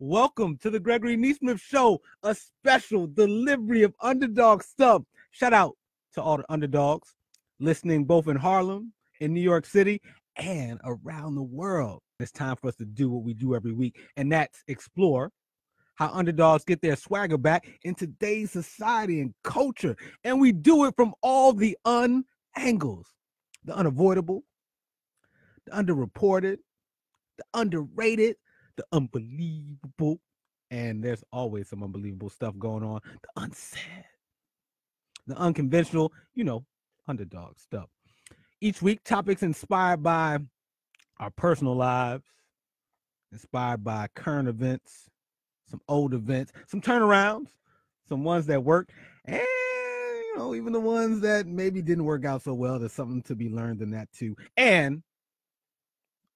Welcome to the Gregory Neesmith Show, a special delivery of underdog stuff. Shout out to all the underdogs listening both in Harlem, in New York City, and around the world. It's time for us to do what we do every week, and that's explore how underdogs get their swagger back in today's society and culture. And we do it from all the angles, the unavoidable, the underreported, the underrated, the unbelievable, and there's always some unbelievable stuff going on, the unsaid, the unconventional, underdog stuff. Each week, topics inspired by our personal lives, inspired by current events, some old events, some turnarounds, some ones that work, and even the ones that maybe didn't work out so well. There's something to be learned in that too. And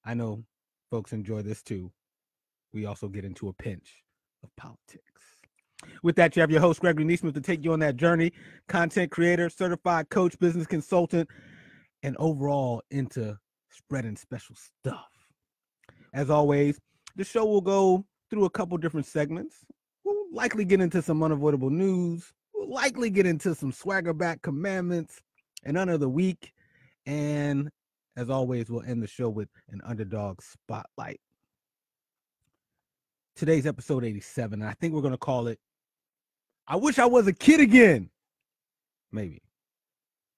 I know folks enjoy this too. We also get into a pinch of politics. With that, you have your host, Gregory Neesmith, to take you on that journey. Content creator, certified coach, business consultant, and overall into spreading special stuff. As always, the show will go through a couple different segments. We'll likely get into some unavoidable news. We'll likely get into some swagger back commandments and under the week. And as always, we'll end the show with an underdog spotlight. Today's episode 87, and I think we're going to call it, I Wish I Was a Kid Again. Maybe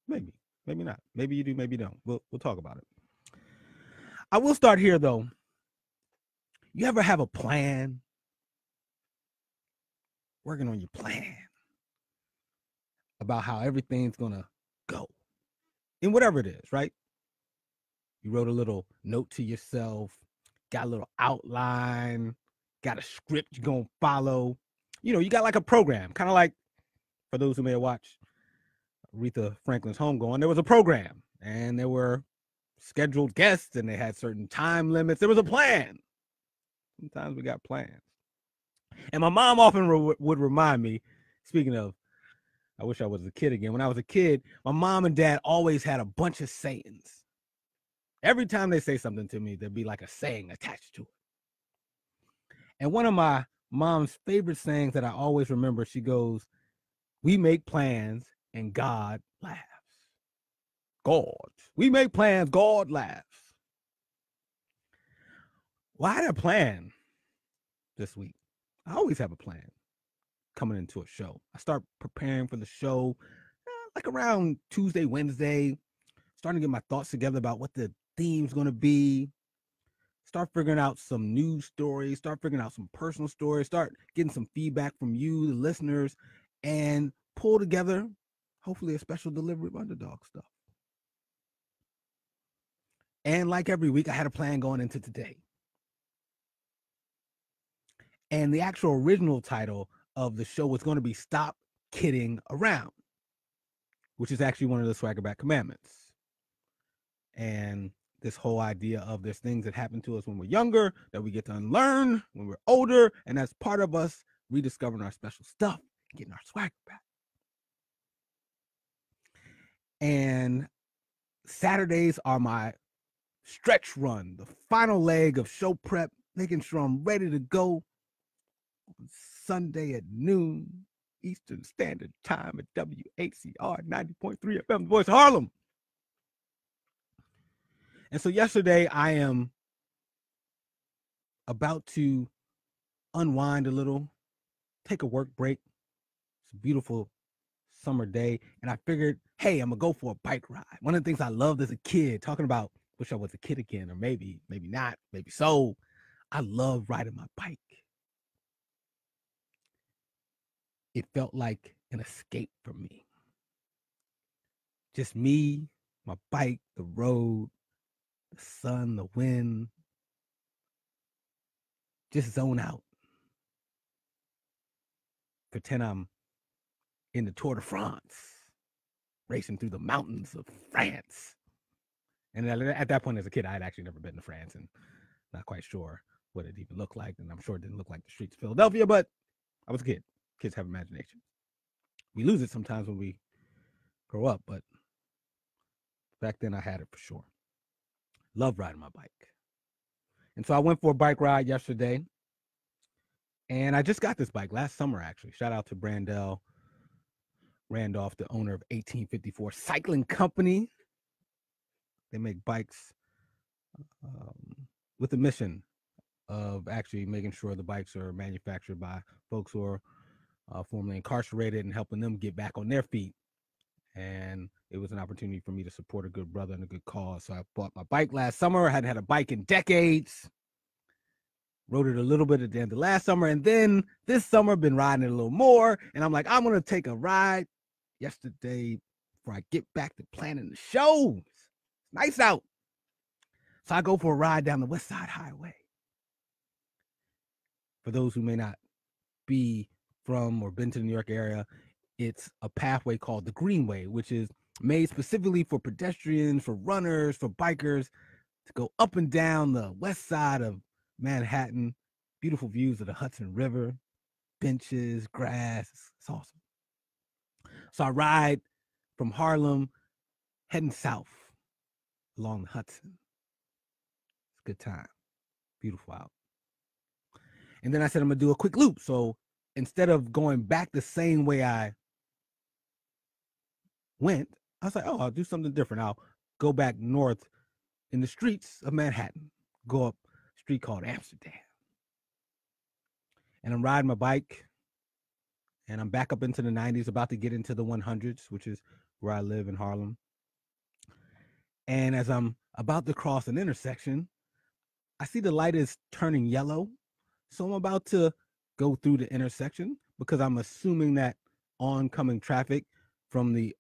not. Maybe you do, maybe you don't. We'll talk about it. I will start here, though. You ever have a plan? Working on your plan about how everything's going to go in whatever it is, right? You wrote a little note to yourself, got a little outline, got a script you're going to follow. You got like a program, kind of like, for those who may have watched Aretha Franklin's Homegoing, there was a program and there were scheduled guests and they had certain time limits. There was a plan. Sometimes we got plans. And my mom often would remind me, speaking of, I wish I was a kid again. When I was a kid, my mom and dad always had a bunch of sayings. Every time they say something to me, there'd be like a saying attached to it. And one of my mom's favorite sayings that I always remember, she goes, "We make plans and God laughs." God. We make plans, God laughs. Well, I had a plan this week. I always have a plan coming into a show. I start preparing for the show like around Tuesday, Wednesday, starting to get my thoughts together about what the theme's going to be. Start figuring out some news stories, start figuring out some personal stories, start getting some feedback from you, the listeners, and pull together, hopefully, a special delivery of underdog stuff. And like every week, I had a plan going into today. And the actual original title of the show was going to be Stop Kidding Around, which is actually one of the Swaggerback Commandments. And this whole idea of there's things that happen to us when we're younger that we get to unlearn when we're older, and that's part of us rediscovering our special stuff, getting our swagger back. And Saturdays are my stretch run, the final leg of show prep, making sure I'm ready to go on Sunday at noon Eastern Standard Time at WHCR 90.3 FM, the voice of Harlem. And so yesterday, I am about to unwind a little, take a work break. It's a beautiful summer day. And I figured, hey, I'm going to go for a bike ride. One of the things I loved as a kid, talking about wish I was a kid again, or maybe not, maybe so. I love riding my bike. It felt like an escape for me. Just me, my bike, the road, the sun, the wind. Just zone out. Pretend I'm in the Tour de France, racing through the mountains of France. And at that point as a kid, I had actually never been to France and not quite sure what it even looked like. And I'm sure it didn't look like the streets of Philadelphia, but I was a kid. Kids have imagination. We lose it sometimes when we grow up, but back then I had it for sure. Love riding my bike. And so I went for a bike ride yesterday. And I just got this bike last summer, actually. Shout out to Brandell Randolph, the owner of 1854 Cycling Company. They make bikes with a mission of actually making sure the bikes are manufactured by folks who are formerly incarcerated and helping them get back on their feet. And it was an opportunity for me to support a good brother and a good cause. So I bought my bike last summer. I hadn't had a bike in decades. Rode it a little bit at the end of last summer. And then this summer, been riding it a little more. And I'm like, I'm going to take a ride yesterday before I get back to planning the shows. It's nice out. So I go for a ride down the West Side Highway. For those who may not be from or been to the New York area, it's a pathway called the Greenway, which is made specifically for pedestrians, for runners, for bikers to go up and down the west side of Manhattan. Beautiful views of the Hudson River, benches, grass. It's awesome. So I ride from Harlem, heading south along the Hudson. It's a good time. Beautiful out. And then I said I'm going to do a quick loop. So instead of going back the same way I went, I was like, oh, I'll do something different. I'll go back north in the streets of Manhattan, go up a street called Amsterdam. And I'm riding my bike, and I'm back up into the 90s, about to get into the 100s, which is where I live in Harlem. And as I'm about to cross an intersection, I see the light is turning yellow. So I'm about to go through the intersection because I'm assuming that oncoming traffic from the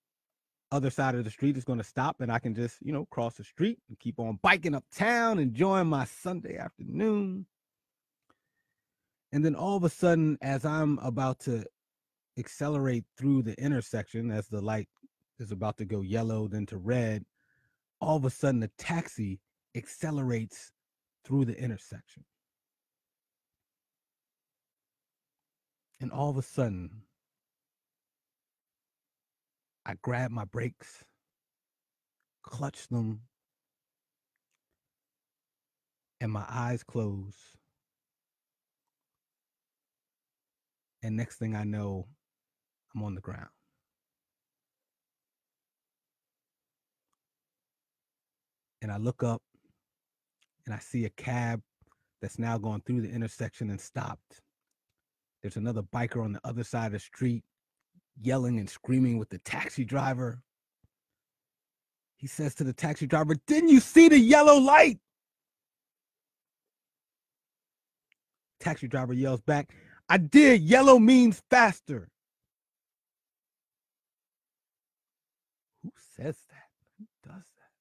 other side of the street is going to stop and I can just, cross the street and keep on biking uptown, enjoying my Sunday afternoon. And then all of a sudden, as I'm about to accelerate through the intersection, as the light is about to go yellow, then to red, all of a sudden the taxi accelerates through the intersection. And all of a sudden, I grab my brakes, clutch them, and my eyes close. And next thing I know, I'm on the ground. And I look up and I see a cab that's now gone through the intersection and stopped. There's another biker on the other side of the street yelling and screaming with the taxi driver. He says to the taxi driver, "Didn't you see the yellow light?" Taxi driver yells back, "I did. Yellow means faster." Who says that? Who does that?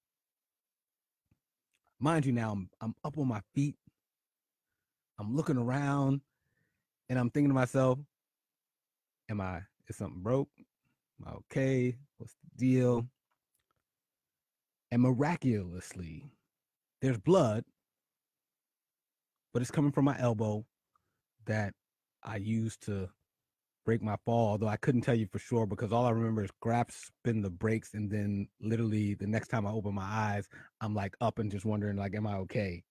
Mind you, now I'm up on my feet. I'm looking around and I'm thinking to myself, is something broke? Am I okay? What's the deal? And miraculously, there's blood, but it's coming from my elbow that I used to break my fall, although I couldn't tell you for sure because all I remember is grasping the brakes, and then literally the next time I open my eyes, I'm like up and just wondering, like, am I okay?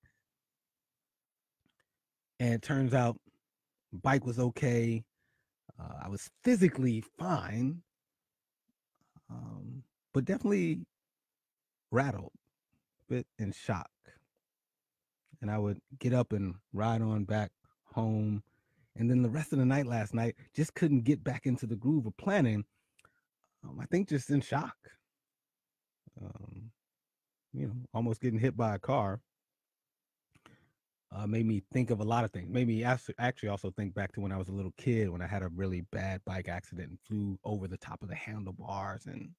And it turns out bike was okay. I was physically fine, but definitely rattled, a bit in shock. And I would get up and ride on back home. And then the rest of the night last night, just couldn't get back into the groove of planning. I think just in shock. Almost getting hit by a car made me think of a lot of things. Made me actually also think back to when I was a little kid, when I had a really bad bike accident and flew over the top of the handlebars, and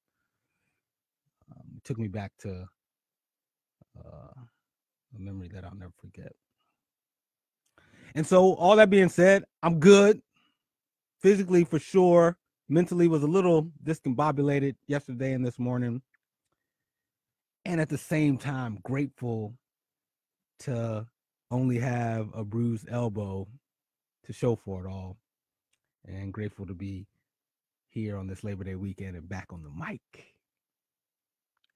it took me back to a memory that I'll never forget. And so, all that being said, I'm good. Physically, for sure. Mentally, was a little discombobulated yesterday and this morning. And at the same time, grateful to only have a bruised elbow to show for it all. And grateful to be here on this Labor Day weekend and back on the mic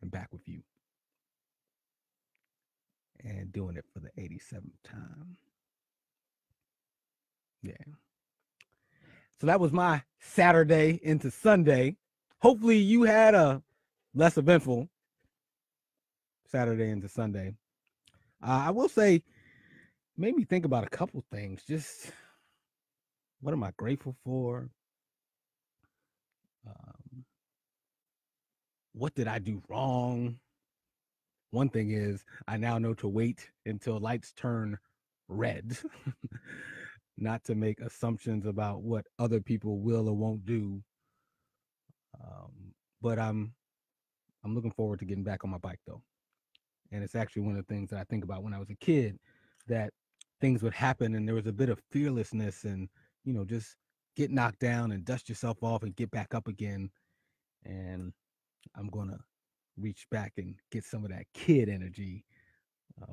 and back with you. And doing it for the 87th time. Yeah. So that was my Saturday into Sunday. Hopefully you had a less eventful Saturday into Sunday. I will say, made me think about a couple things. Just what am I grateful for? What did I do wrong? One thing is, I now know to wait until lights turn red, not to make assumptions about what other people will or won't do. But I'm looking forward to getting back on my bike though. And it's actually one of the things that I think about when I was a kid, that things would happen and there was a bit of fearlessness and, you know, just get knocked down and dust yourself off and get back up again. And I'm going to reach back and get some of that kid energy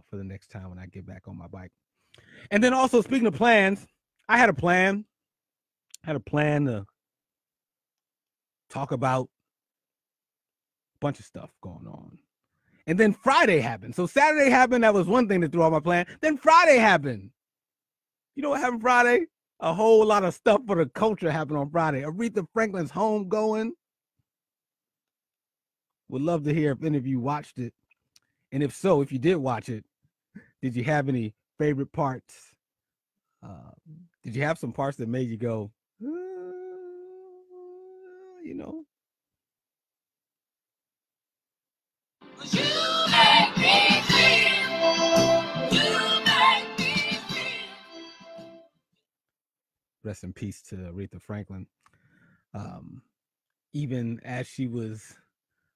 for the next time when I get back on my bike. And then also, speaking of plans, I had a plan. To talk about a bunch of stuff going on. And then Friday happened. So Saturday happened. That was one thing that threw off my plan. Then Friday happened. You know what happened Friday? A whole lot of stuff for the culture happened on Friday. Aretha Franklin's home going. Would love to hear if any of you watched it. And if so, if you did watch it, did you have any favorite parts? Did you have some parts that made you go, you know? You make me feel. You make me feel. Rest in peace to Aretha Franklin. Even as she was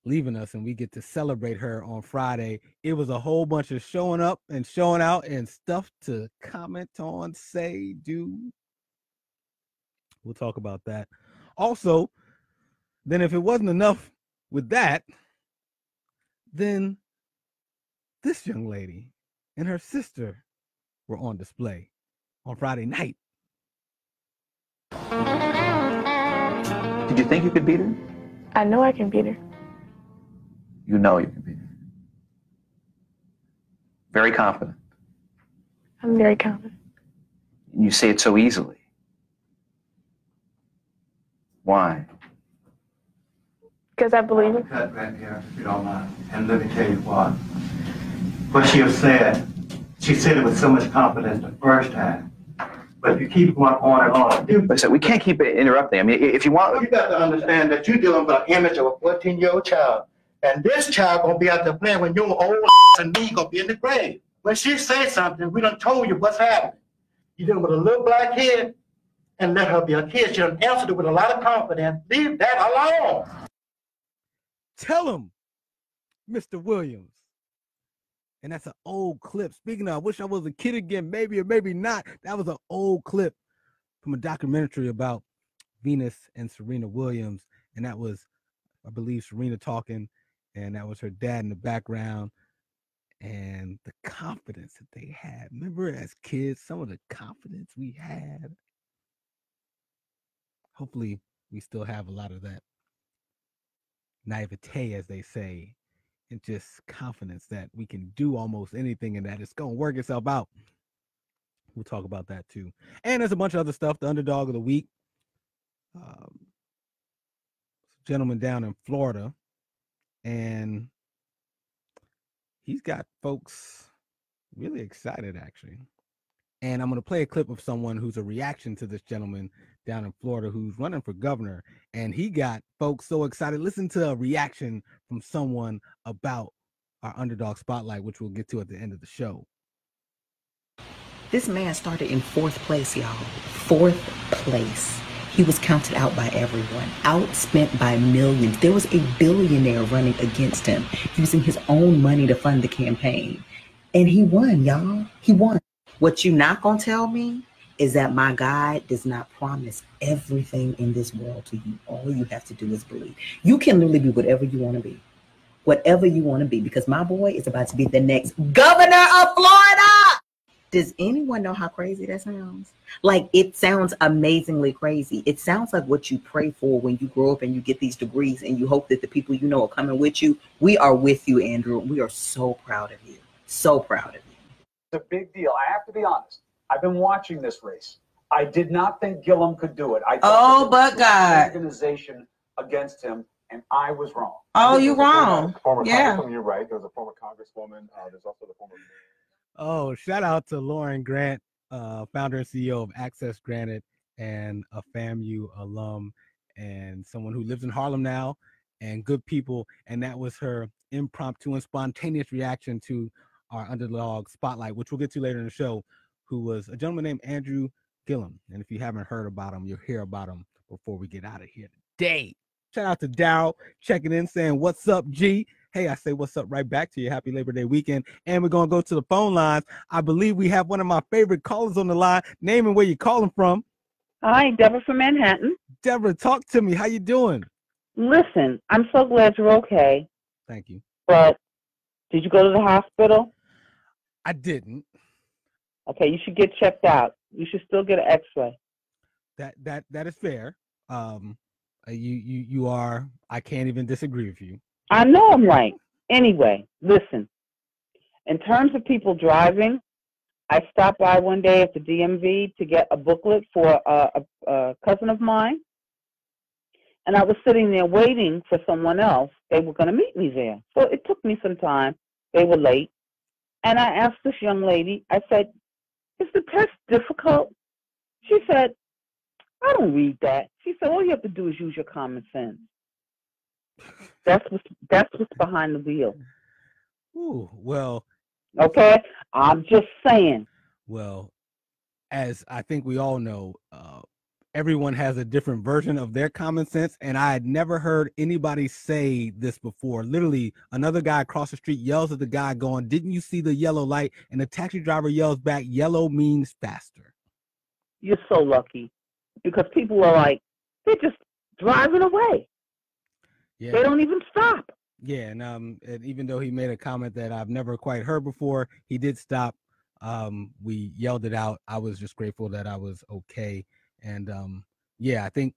leaving us and we get to celebrate her on Friday, it was a whole bunch of showing up and showing out and stuff to comment on, say, do. We'll talk about that. Also, then if it wasn't enough with that, then this young lady and her sister were on display on Friday night. Did you think you could beat her? I know I can beat her. You know you can beat her. Very confident. I'm very confident. You say it so easily. Why? Because I believe it. Cut right here, if you don't mind. And let me tell you what. What she has said, she said it with so much confidence the first time. But if you keep going on and on. Listen, we can't keep interrupting. I mean, if you want... You got to understand that you're dealing with an image of a 14-year-old child. And this child gonna be out there playing when your old and me gonna be in the grave. When she says something, we done told you what's happening. You're dealing with a little black kid, and let her be a kid. She done answered it with a lot of confidence. Leave that alone. Tell him, Mr. Williams. And that's an old clip. Speaking of, I wish I was a kid again, maybe or maybe not. That was an old clip from a documentary about Venus and Serena Williams. And that was, I believe, Serena talking, and that was her dad in the background. And the confidence that they had. Remember as kids, some of the confidence we had. Hopefully, we still have a lot of that naivete, as they say, and just confidence that we can do almost anything and that it's going to work itself out. We'll talk about that too. And there's a bunch of other stuff. The underdog of the week. Gentleman down in Florida, and he's got folks really excited, actually. And I'm going to play a clip of someone who's a reaction to this gentleman down in Florida who's running for governor, and he got folks so excited. Listen to a reaction from someone about our underdog spotlight, which we'll get to at the end of the show. This man started in 4th place, y'all. 4th place. He was counted out by everyone, outspent by millions. There was a billionaire running against him, using his own money to fund the campaign. And he won, y'all. He won. What you not gonna tell me is that my God does not promise everything in this world to you. All you have to do is believe. You can literally be whatever you want to be. Whatever you want to be, because my boy is about to be the next governor of Florida. Does anyone know how crazy that sounds? Like, it sounds amazingly crazy. It sounds like what you pray for when you grow up and you get these degrees and you hope that the people you know are coming with you. We are with you, Andrew. We are so proud of you. So proud of you. It's a big deal. I have to be honest. I've been watching this race. I did not think Gillum could do it. I Oh, thought but God. organization against him, and I was wrong. Oh, you wrong. Former Yeah. Congresswoman, you're right. There was a former Congresswoman. There's also the former. Oh, shout out to Lauren Grant, founder and CEO of Access Granite, and a FAMU alum, and someone who lives in Harlem now, and good people. And that was her impromptu and spontaneous reaction to our underdog spotlight, which we'll get to later in the show, who was a gentleman named Andrew Gillum. And if you haven't heard about him, you'll hear about him before we get out of here today. Shout out to Daryl checking in, saying, "What's up, G?" Hey, I say what's up right back to you. Happy Labor Day weekend. And we're going to go to the phone lines. I believe we have one of my favorite callers on the line. Name and where you're calling from. Hi, Deborah from Manhattan. Deborah, talk to me. How you doing? Listen, I'm so glad you're okay. Thank you. But did you go to the hospital? I didn't. Okay, you should get checked out. You should still get an X-ray. That is fair. You are. I can't even disagree with you. I know I'm right. Anyway, listen. In terms of people driving, I stopped by one day at the DMV to get a booklet for a cousin of mine, and I was sitting there waiting for someone else. They were going to meet me there, so it took me some time. They were late, and I asked this young lady. I said, "Is the test difficult?" She said, "I don't read that." She said, "All you have to do is use your common sense." That's what's behind the wheel. Ooh, well. Okay, I'm just saying. Well, as I think we all know, everyone has a different version of their common sense, and I had never heard anybody say this before. Literally, another guy across the street yells at the guy going, "Didn't you see the yellow light?" And the taxi driver yells back, "Yellow means faster." You're so lucky, because people are like, they're just driving away. Yeah. They don't even stop. Yeah, and even though he made a comment that I've never quite heard before, he did stop. We yelled it out. I was just grateful that I was okay. And yeah, I think,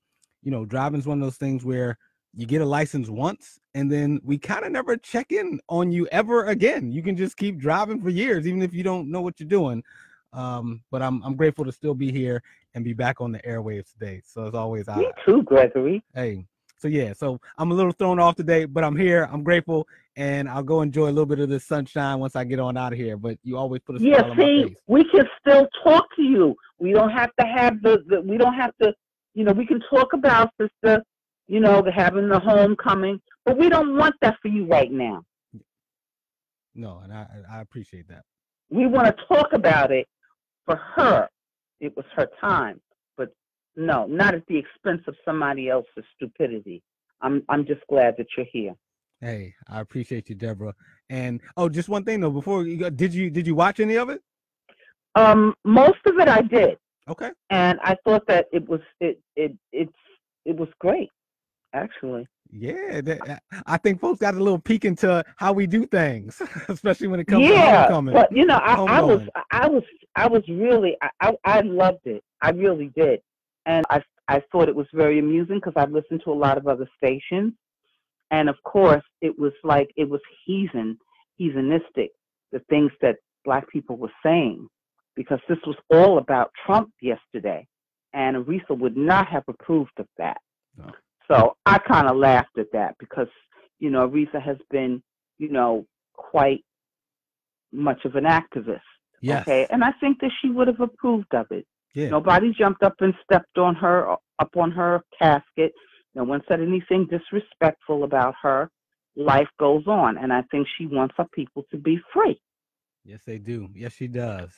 driving is one of those things where you get a license once and then we kind of never check in on you ever again. You can just keep driving for years, even if you don't know what you're doing. But I'm grateful to still be here and be back on the airwaves today. So as always, Me too, Gregory. Hey. So yeah, so I'm a little thrown off today, but I'm here. I'm grateful, and I'll go enjoy a little bit of the sunshine once I get on out of here. But you always put a smile on my face. We can still talk to you. We don't have to have we don't have to, we can talk about sister, having the homecoming, but we don't want that for you right now. No, and I appreciate that. We want to talk about it for her. It was her time. No, not at the expense of somebody else's stupidity. I'm just glad that you're here. Hey, I appreciate you, Deborah. And just one thing though, before you go, did you watch any of it? Most of it I did. Okay. And I thought that it was great, actually. Yeah, I think folks got a little peek into how we do things, especially when it comes to homecoming. But I was really I loved it. I really did. And I thought it was very amusing because I've listened to a lot of other stations. And of course, it was heathenistic, the things that Black people were saying, because this was all about Trump yesterday. And Aretha would not have approved of that. No. So I kind of laughed at that because, Aretha has been, quite much of an activist. Yes. Okay. And I think that she would have approved of it. Yeah. Nobody jumped up and stepped on her, up on her casket. No one said anything disrespectful about her. Life goes on, and I think she wants her people to be free. Yes, they do. Yes, she does.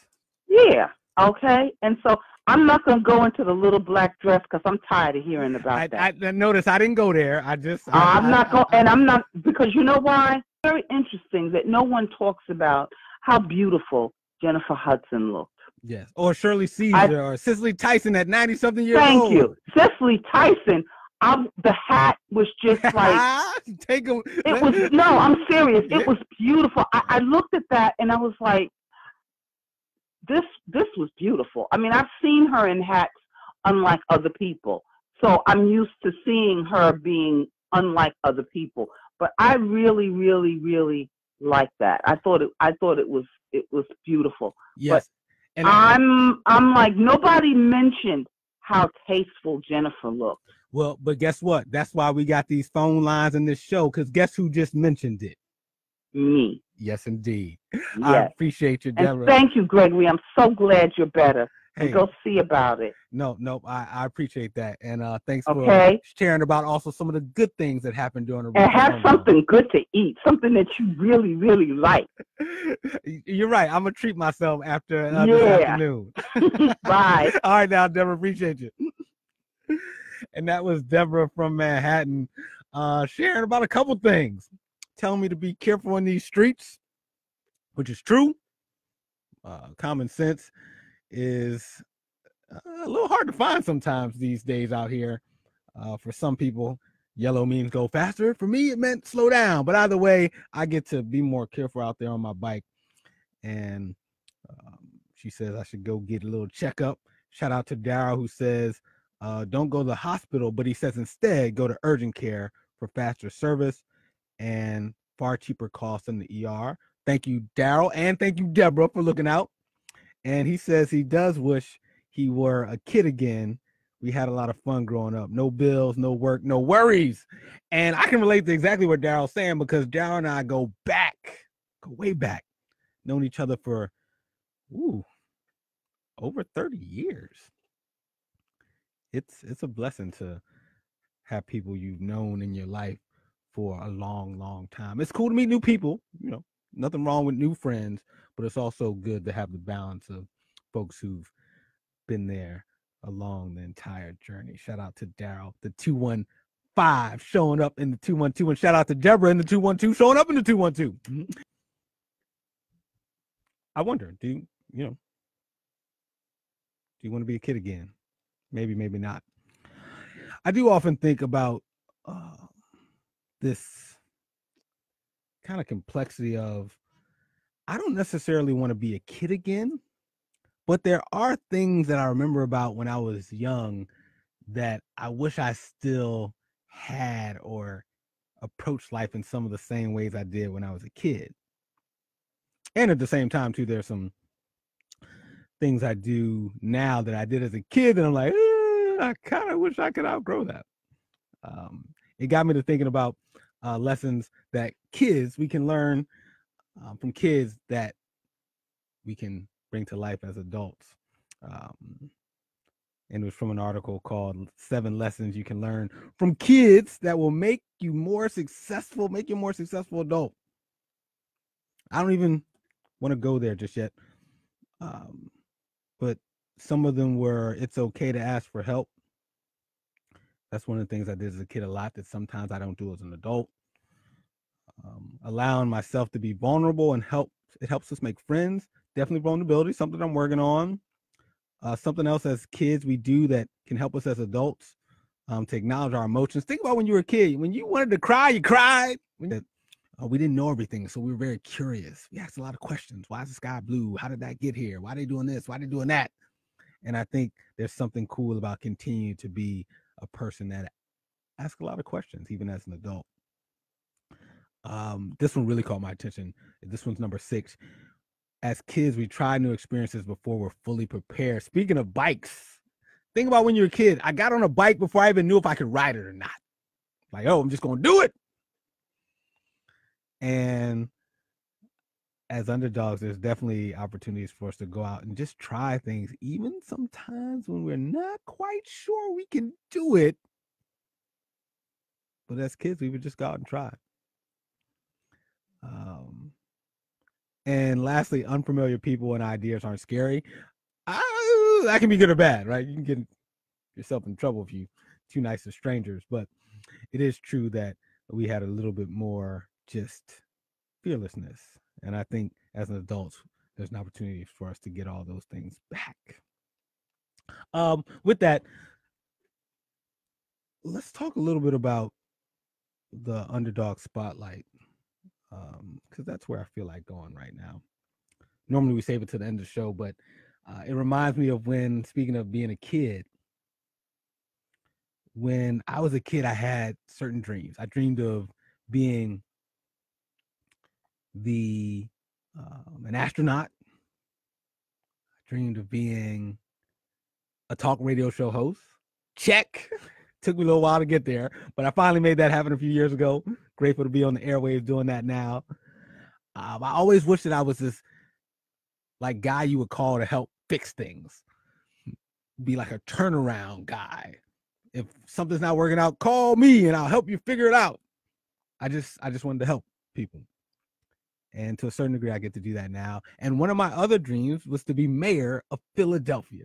Yeah. Okay. And so I'm not going to go into the little black dress because I'm tired of hearing about that. I noticed I didn't go there. I'm not, because you know why? Very interesting that no one talks about how beautiful Jennifer Hudson looked. Yes, or Shirley Caesar or Cicely Tyson at 90-something years old. Thank you. Cicely Tyson, the hat was just like... Take them. No, I'm serious. It was beautiful. I looked at that and I was like, this was beautiful. I mean, I've seen her in hats unlike other people. So I'm used to seeing her being unlike other people. But I really, really, really liked that. I thought it was beautiful. Yes. And I'm like, nobody mentioned how tasteful Jennifer looked. well, but guess what? That's why we got these phone lines in this show, because guess who just mentioned it? Me. Yes, indeed. I Yes. appreciate you, And Deborah. thank you, Gregory. I'm so glad you're better. Hey, And go see about it. no, I appreciate that. And thanks for Okay. sharing about also some of the good things that happened during the And week. have something good to eat, something that you really, really like. You're right. I'm going to treat myself after this Yeah. afternoon. Bye. All right, now, Deborah, appreciate you. And that was Deborah from Manhattan sharing about a couple things. Telling me to be careful in these streets, which is true. Common sense is a little hard to find sometimes these days out here. For some people, yellow means go faster. For me, it meant slow down. But either way, I get to be more careful out there on my bike. And she says I should go get a little checkup. Shout out to Daryl, who says, don't go to the hospital, but he says instead go to urgent care for faster service and far cheaper costs than the ER. Thank you, Daryl, and thank you, Deborah, for looking out. And he says he does wish he were a kid again. We had a lot of fun growing up. No bills, no work, no worries. And I can relate to exactly what Daryl's saying, because Daryl and I go way back. Known each other for over 30 years. It's a blessing to have people you've known in your life for a long, long time. It's cool to meet new people, nothing wrong with new friends, but it's also good to have the balance of folks who've been there along the entire journey. Shout out to Daryl, the 215 showing up in the 212, and shout out to Deborah in the 212 showing up in the 212. I wonder, do you want to be a kid again? Maybe, maybe not. I do often think about this kind of complexity of, I don't necessarily want to be a kid again, but there are things that I remember about when I was young that I wish I still had or approached life in some of the same ways I did when I was a kid. And at the same time, too, there's some things I do now that I did as a kid, and I'm like, I kind of wish I could outgrow that. It got me to thinking about lessons that we can learn from kids that we can bring to life as adults. And it was from an article called 7 Lessons You Can Learn from Kids That Will Make You More Successful, make you a more successful adult. I don't even want to go there just yet. But some of them were, it's okay to ask for help. That's one of the things I did as a kid a lot that sometimes I don't do as an adult. Allowing myself to be vulnerable and it helps us make friends. Definitely vulnerability, something I'm working on. Something else as kids we do that can help us as adults to acknowledge our emotions. Think about when you were a kid. When you wanted to cry, you cried. We didn't know everything, so we were very curious. We asked a lot of questions. Why is the sky blue? How did that get here? Why are they doing this? Why are they doing that? And I think there's something cool about continuing to be a person that asks a lot of questions, even as an adult. This one really caught my attention. This one's number 6. As kids, we try new experiences before we're fully prepared. Speaking of bikes, think about when you're a kid. I got on a bike before I even knew if I could ride it or not. Like, I'm just going to do it. And as underdogs, there's definitely opportunities for us to go out and just try things, even sometimes when we're not quite sure we can do it. But as kids, we would just go out and try. And lastly, unfamiliar people and ideas aren't scary. That can be good or bad, right? You can get yourself in trouble if you're too nice to strangers. But it is true that we had a little bit more just fearlessness. And I think as an adult, there's an opportunity for us to get all those things back. With that, let's talk a little bit about the underdog spotlight, because that's where I feel like going right now. Normally we save it to the end of the show, but it reminds me of when, speaking of being a kid, when I was a kid, I had certain dreams. I dreamed of being an astronaut. I dreamed of being a talk radio show host. Check. Took me a little while to get there, but I finally made that happen a few years ago. Grateful to be on the airwaves doing that now. I always wished that I was this like guy you would call to help fix things. Be like a turnaround guy. If something's not working out, call me and I'll help you figure it out. I just wanted to help people. And to a certain degree, I get to do that now. And one of my other dreams was to be mayor of Philadelphia.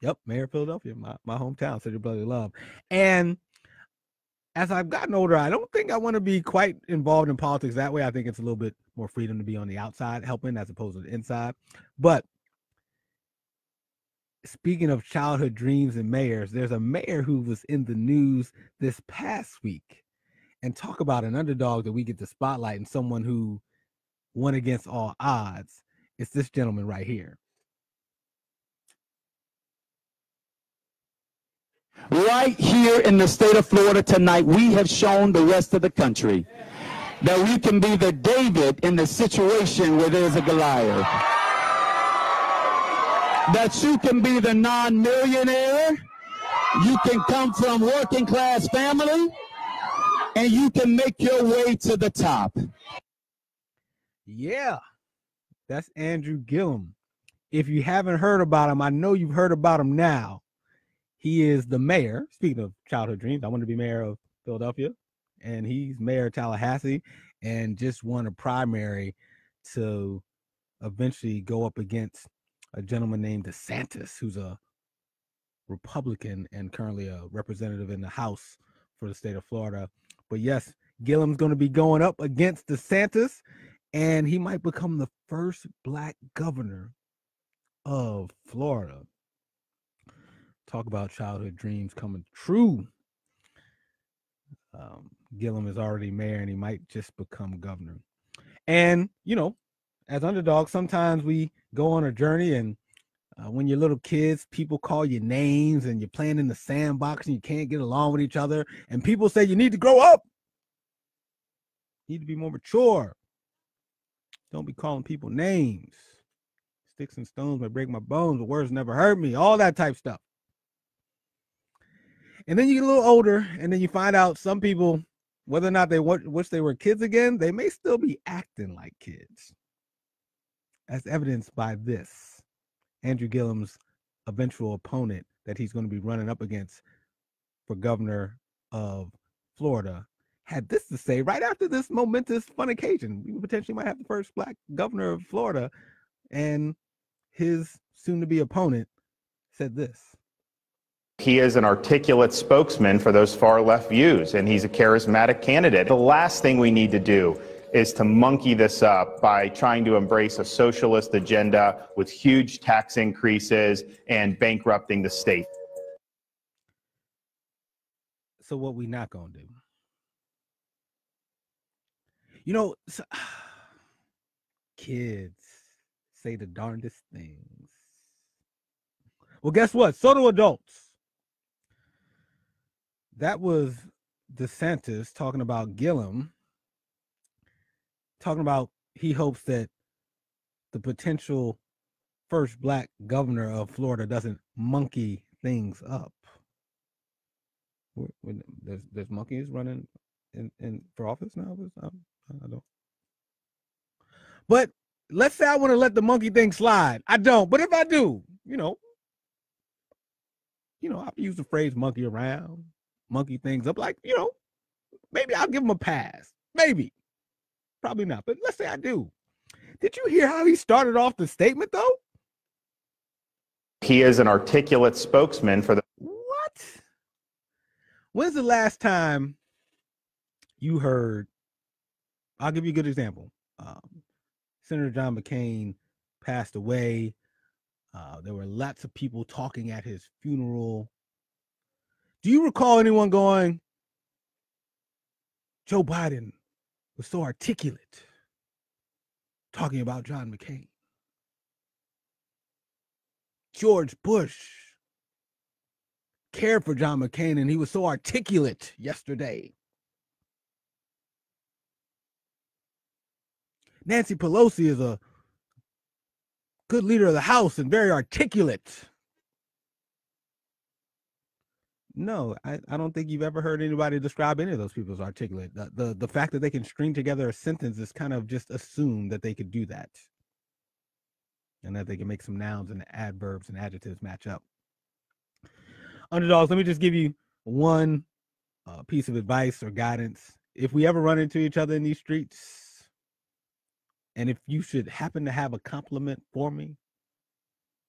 Yep, mayor of Philadelphia, my hometown, city of brotherly love. And as I've gotten older, I don't think I want to be quite involved in politics that way. I think it's a little bit more freedom to be on the outside helping as opposed to the inside. But speaking of childhood dreams and mayors, there's a mayor who was in the news this past week, and talk about an underdog that we get to spotlight and someone who won against all odds. It's this gentleman right here. Right here in the state of Florida tonight, we have shown the rest of the country that we can be the David in the situation where there's a Goliath. That you can be the non-millionaire, you can come from working class family, and you can make your way to the top. Yeah, that's Andrew Gillum. If you haven't heard about him, I know you've heard about him now. He is the mayor. Speaking of childhood dreams, I want to be mayor of Philadelphia, and he's mayor of Tallahassee, and just won a primary to eventually go up against a gentleman named DeSantis, who's a Republican and currently a representative in the House for the state of Florida. But yes, Gillum's going to be going up against DeSantis, and he might become the first Black governor of Florida. Talk about childhood dreams coming true. Gillum is already mayor, and he might just become governor. And, you know, as underdogs, sometimes we go on a journey, and when you're little kids, people call you names, and you're playing in the sandbox, and you can't get along with each other, and people say you need to grow up. You need to be more mature. Don't be calling people names. Sticks and stones may break my bones, but words never hurt me. All that type stuff. And then you get a little older, and then you find out some people, whether or not they wish they were kids again, they may still be acting like kids. As evidenced by this, Andrew Gillum's eventual opponent that he's going to be running up against for governor of Florida had this to say right after this momentous fun occasion. We potentially might have the first Black governor of Florida, and his soon-to-be opponent said this. He is an articulate spokesman for those far left views, and he's a charismatic candidate. The last thing we need to do is to monkey this up by trying to embrace a socialist agenda with huge tax increases and bankrupting the state. So what we not gonna do? You know, kids say the darndest things. Well, guess what? So do adults. That was DeSantis talking about Gillum, talking about he hopes that the potential first Black governor of Florida doesn't monkey things up. There's monkeys running in for office now. I don't. But let's say I want to let the monkey thing slide. I don't. But if I do, you know, I've used the phrase monkey around, monkey things up. Like, you know, maybe I'll give him a pass. Maybe. Probably not. But let's say I do. Did you hear how he started off the statement, though? He is an articulate spokesman for the... What? When's the last time you heard... I'll give you a good example. Senator John McCain passed away. There were lots of people talking at his funeral. Do you recall anyone going, Joe Biden was so articulate talking about John McCain? George Bush cared for John McCain, and he was so articulate yesterday. Nancy Pelosi is a good leader of the house and very articulate. No, I don't think you've ever heard anybody describe any of those people as articulate. The fact that they can string together a sentence is kind of just assumed that they could do that. And that they can make some nouns and adverbs and adjectives match up. Underdogs, let me just give you one piece of advice or guidance. If we ever run into each other in these streets, and if you should happen to have a compliment for me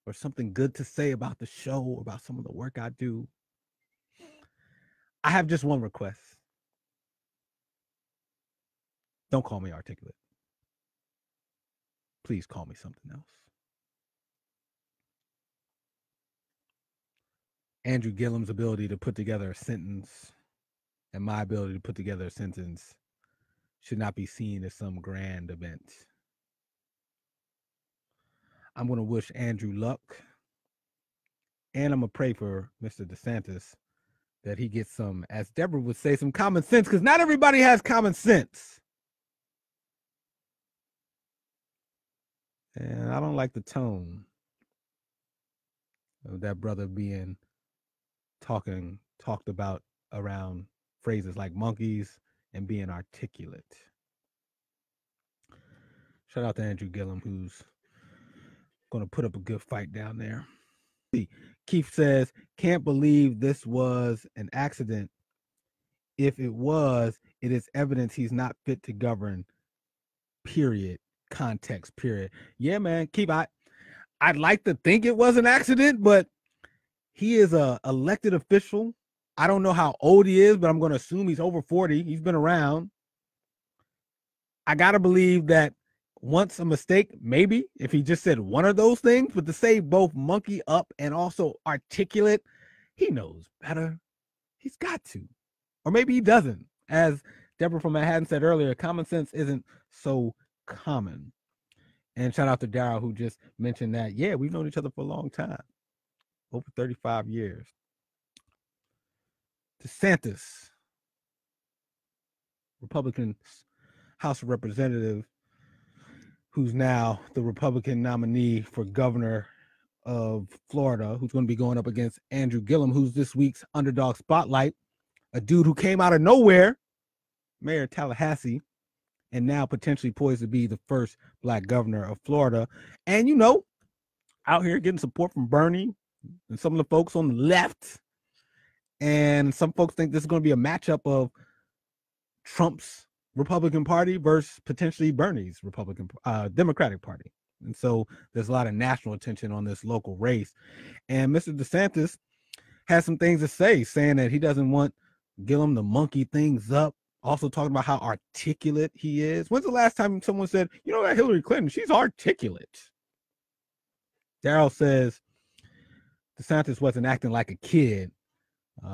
or something good to say about the show, about some of the work I do, I have just one request. Don't call me articulate. Please call me something else. Andrew Gillum's ability to put together a sentence and my ability to put together a sentence should not be seen as some grand event. I'm going to wish Andrew luck, and I'm going to pray for Mr. DeSantis that he gets some, as Deborah would say, some common sense, because not everybody has common sense. And I don't like the tone of that brother being talked about around phrases like monkeys and being articulate. Shout out to Andrew Gillum, who's going to put up a good fight down there. Keith says, can't believe this was an accident. If it was, it is evidence he's not fit to govern, period. Context, period. Yeah, man, Keith, I'd like to think it was an accident, but he is a elected official. I don't know how old he is, but I'm going to assume he's over 40. He's been around. I got to believe that once a mistake, maybe if he just said one of those things, but to say both monkey up and also articulate, he knows better. He's got to. Or maybe he doesn't. As Deborah from Manhattan said earlier, common sense isn't so common. And shout out to Daryl, who just mentioned that, yeah, we've known each other for a long time, over 35 years. DeSantis, Republican House of Representative, who's now the Republican nominee for governor of Florida, who's going to be going up against Andrew Gillum, who's this week's underdog spotlight, a dude who came out of nowhere, mayor of Tallahassee, and now potentially poised to be the first black governor of Florida. And, you know, out here getting support from Bernie and some of the folks on the left. And some folks think this is going to be a matchup of Trump's Republican Party versus potentially Bernie's Democratic Party. And so there's a lot of national attention on this local race. And Mr. DeSantis has some things to say, saying that he doesn't want Gillum to monkey things up. Also talking about how articulate he is. When's the last time someone said, you know, that Hillary Clinton, she's articulate? Daryl says DeSantis wasn't acting like a kid.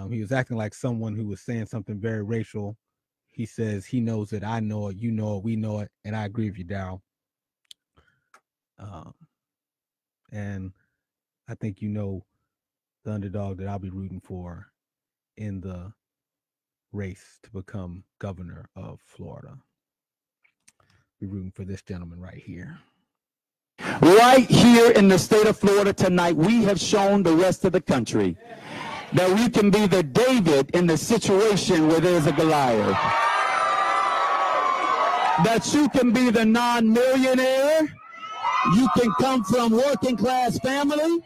He was acting like someone who was saying something very racial. He says he knows it, I know it, you know it, we know it, and I agree with you, Daryl. And I think you know the underdog that I'll be rooting for in the race to become governor of Florida. Be rooting for this gentleman right here. Right here in the state of Florida tonight, we have shown the rest of the country that we can be the David in the situation where there's a Goliath. That you can be the non-millionaire, you can come from working class family,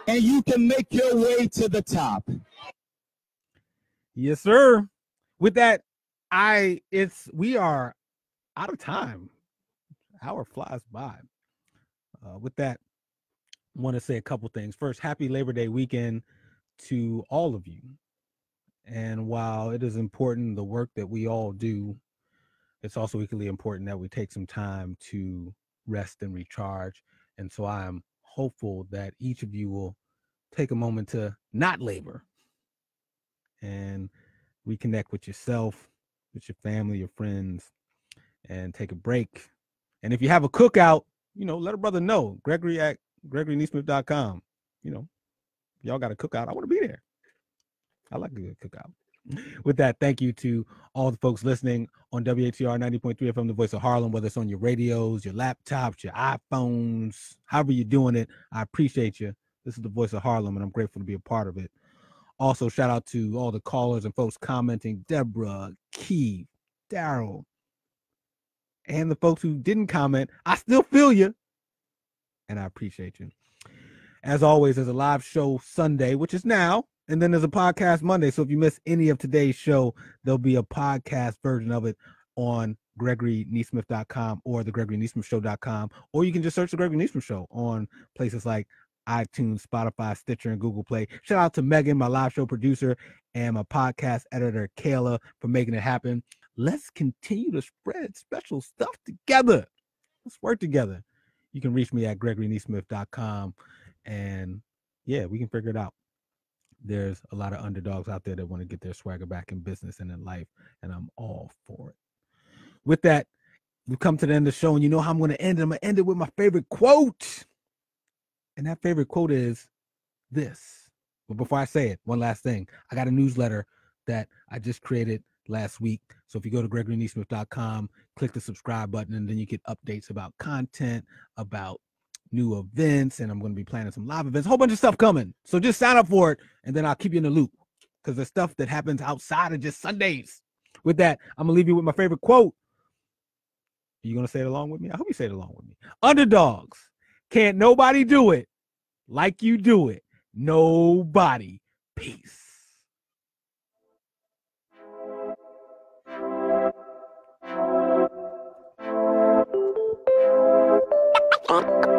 and you can make your way to the top. Yes, sir. With that, we are out of time. Hour flies by. With that, I want to say a couple things. First, happy Labor Day weekend to all of you. And while it is important, the work that we all do, it's also equally important that we take some time to rest and recharge. And so I am hopeful that each of you will take a moment to not labor and reconnect with yourself, with your family, your friends, and take a break. And if you have a cookout, you know, let a brother know. Gregory at GregoryNeesmith.com. You know, y'all got a cookout, I want to be there. I like a good cookout. With that, thank you to all the folks listening on WHCR 90.3 FM, the voice of Harlem, whether it's on your radios, your laptops, your iPhones, however you're doing it. I appreciate you. This is the voice of Harlem, and I'm grateful to be a part of it. Also, shout out to all the callers and folks commenting, Deborah, Keith, Daryl, and the folks who didn't comment. I still feel you, and I appreciate you. As always, there's a live show Sunday, which is now, and then there's a podcast Monday. So if you miss any of today's show, there'll be a podcast version of it on GregoryNeesmith.com or the GregoryNeesmithShow.com, or you can just search the Gregory Neesmith Show on places like iTunes, Spotify, Stitcher, and Google Play. Shout out to Megan, my live show producer, and my podcast editor, Kayla, for making it happen. Let's continue to spread special stuff together. Let's work together. You can reach me at GregoryNeesmith.com, and yeah, we can figure it out. There's a lot of underdogs out there that want to get their swagger back in business and in life, and I'm all for it. With that, we've come to the end of the show, and you know how I'm going to end it. I'm going to end it with my favorite quote. And that favorite quote is this. But before I say it, one last thing. I got a newsletter that I just created last week. So if you go to GregoryNeesmith.com, click the subscribe button, and then you get updates about content, about new events, and I'm going to be planning some live events, a whole bunch of stuff coming. So just sign up for it, and then I'll keep you in the loop because there's stuff that happens outside of just Sundays. With that, I'm going to leave you with my favorite quote. Are you going to say it along with me? I hope you say it along with me. Underdogs. Can't nobody do it like you do it. Nobody. Peace. One.